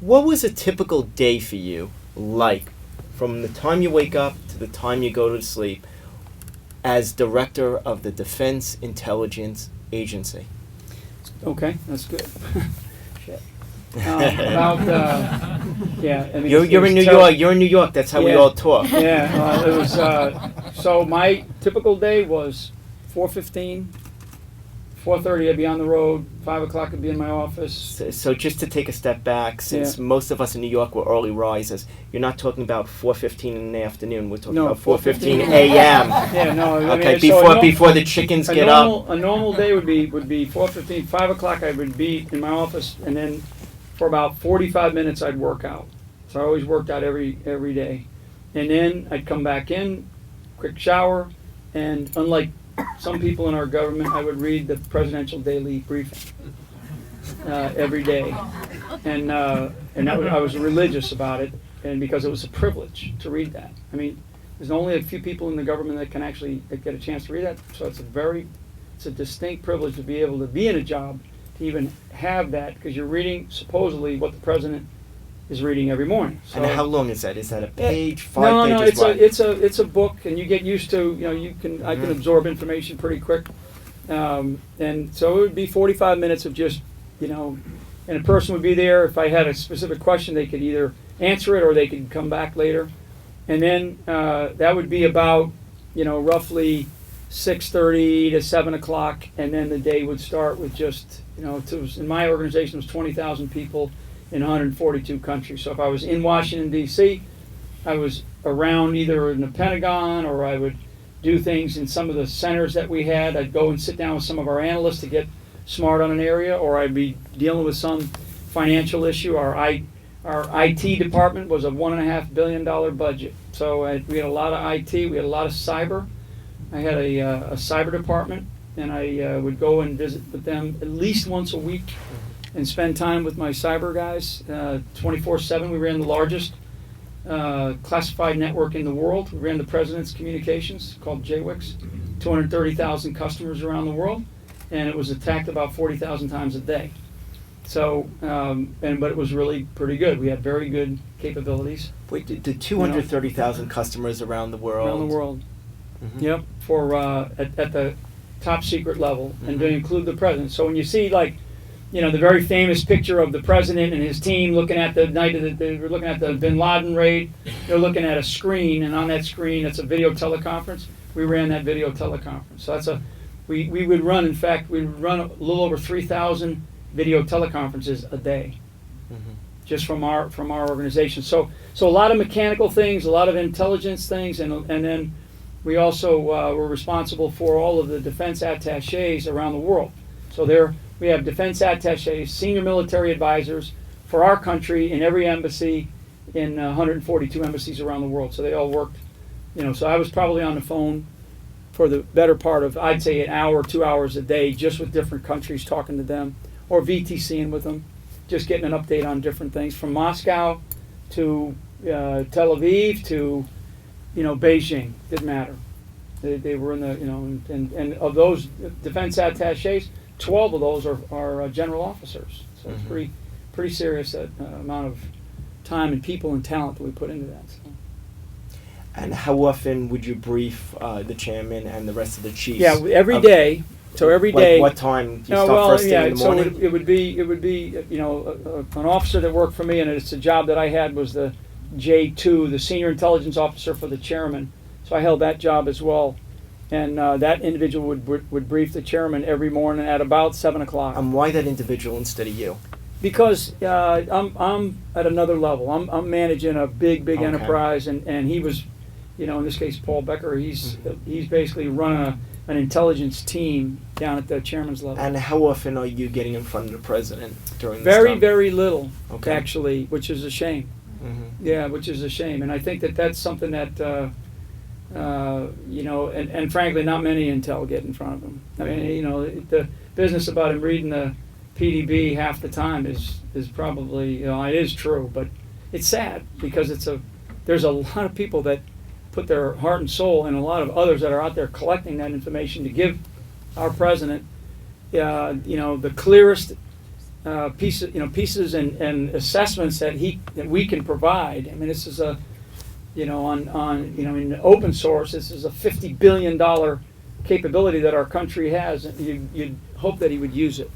What was a typical day for you like from the time you wake up to the time you go to sleep as director of the Defense Intelligence Agency? Okay, that's good. Shit. Yeah, I mean, You're in New York. You're in New York. That's how we all talk. Yeah, it was. So my typical day was 4:15, 4:30. I'd be on the road. 5 o'clock I'd be in my office. So just to take a step back, since most of us in New York were early risers, you're not talking about 4:15 in the afternoon. We're talking about 4:15 a.m. Yeah, no. Okay, I mean, before the chickens get up. A normal day would be 4:15, 5 o'clock. I would be in my office, and then for about 45 minutes I'd work out. So I always worked out every day, and then I'd come back in, quick shower, and unlike some people in our government, I would read the presidential daily briefing every day, and I was religious about it, and because it was a privilege to read that. I mean, there's only a few people in the government that can actually get a chance to read that, so it's a distinct privilege to be able to be in a job to even have that, because you're reading supposedly what the president is reading every morning. So, and how long is that? Is that a page, 5 pages? No, it's a book, and you get used to, I can absorb information pretty quick, and so it would be 45 minutes of just, and a person would be there. If I had a specific question, they could either answer it or they could come back later, and then that would be about, roughly 6:30 to 7 o'clock, and then the day would start with just, in my organization it was 20,000 people in 142 countries. So if I was in Washington, D.C., I was around either in the Pentagon, or I would do things in some of the centers that we had. I'd go and sit down with some of our analysts to get smart on an area, or I'd be dealing with some financial issue. Our IT department was a $1.5 billion budget. So we had a lot of IT, we had a lot of cyber. I had a cyber department, and I would go and visit with them at least once a week and spend time with my cyber guys 24/7. We ran the largest classified network in the world. We ran the President's Communications, called JWICS, 230,000 customers around the world, and it was attacked about 40,000 times a day. So, but it was really pretty good. We had very good capabilities. Wait, the 230,000 customers around the world? Around the world. Mm-hmm. Yep, for at the top secret level, and to include the president. So when you see, like, the very famous picture of the president and his team looking at the night of they were looking at the Bin Laden raid. They're looking at a screen, and on that screen, it's a video teleconference. We ran that video teleconference. So we would run. In fact, we would run a little over 3,000 video teleconferences a day, just from our organization. So a lot of mechanical things, a lot of intelligence things, and then we also were responsible for all of the defense attachés around the world. So we have defense attachés, senior military advisors for our country in every embassy in 142 embassies around the world. So they all worked, so I was probably on the phone for the better part of, I'd say, an hour, 2 hours a day, just with different countries, talking to them, or VTCing with them, just getting an update on different things, from Moscow to Tel Aviv to, Beijing. Didn't matter. They were in the, and of those defense attachés, 12 of those are general officers. So it's pretty serious, that amount of time and people and talent that we put into that. So. And how often would you brief the chairman and the rest of the chiefs? Yeah, every day. So every day. What time? Do you start first thing in the morning? So it would be an officer that worked for me, and it's a job that I had, was the J2, the senior intelligence officer for the chairman. So I held that job as well. And that individual would brief the chairman every morning at about 7 o'clock. And why that individual instead of you? Because I'm at another level. I'm managing a big enterprise, and he was, in this case, Paul Becker. He's basically running an intelligence team down at the chairman's level. And how often are you getting in front of the president during this time? Very little, actually, which is a shame. Yeah, which is a shame. And I think that's something that. And frankly, not many intel get in front of him. I mean, the business about him reading the PDB half the time is probably, it is true, but it's sad, because there's a lot of people that put their heart and soul, and a lot of others that are out there collecting that information to give our president, the clearest pieces and assessments that we can provide. I mean, this is a, in open source, this is a $50 billion capability that our country has. You'd hope that he would use it.